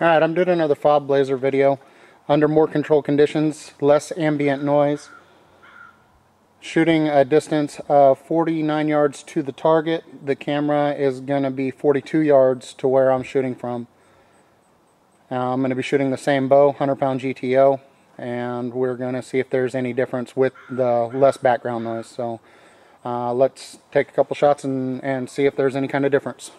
Alright, I'm doing another FOB blazer video under more controlled conditions, less ambient noise, shooting a distance of 49 yards to the target. The camera is going to be 42 yards to where I'm shooting from. I'm going to be shooting the same bow, 100-pound GTO, and we're going to see if there's any difference with the less background noise. So let's take a couple shots and see if there's any kind of difference.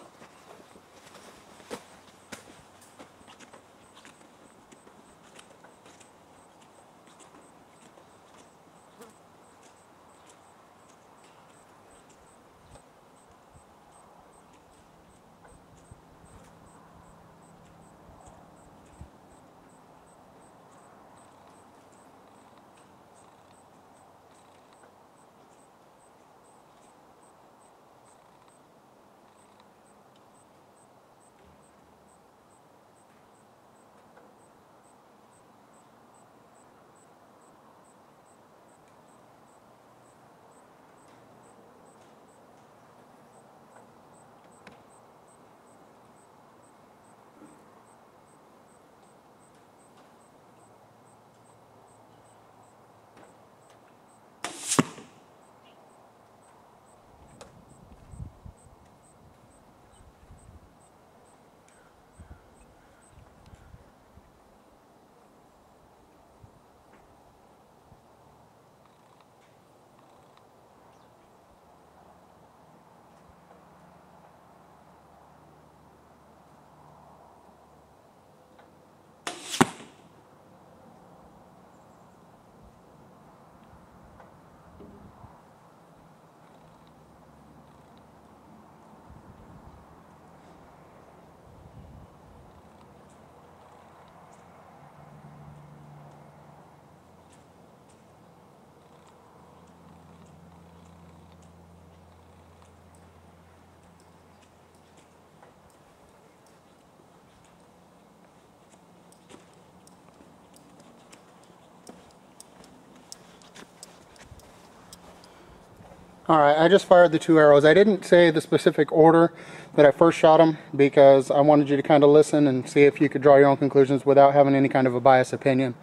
Alright, I just fired the two arrows. I didn't say the specific order that I first shot them because I wanted you to kind of listen and see if you could draw your own conclusions without having any kind of a biased opinion.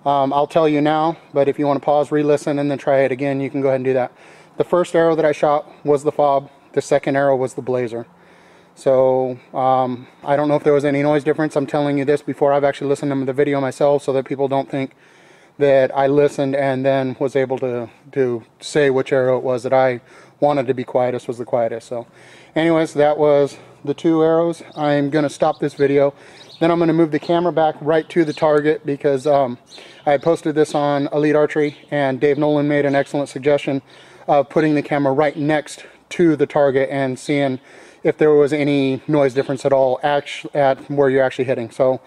I'll tell you now, but if you want to pause, re-listen, and then try it again, you can go ahead and do that. The first arrow that I shot was the FOB. The second arrow was the blazer. So I don't know if there was any noise difference. I'm telling you this before I've actually listened to the video myself so that people don't think that I listened and then was able to say which arrow it was that I wanted to be quietest was the quietest. So anyways, that was the two arrows. I'm going to stop this video. Then I'm going to move the camera back right to the target because I had posted this on Elite Archery, and Dave Nolan made an excellent suggestion of putting the camera right next to the target and seeing if there was any noise difference at all at where you're actually hitting. So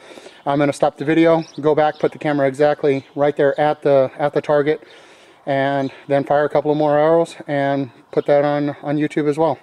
I'm going to stop the video, go back, put the camera exactly right there at the target, and then fire a couple of more arrows and put that on YouTube as well.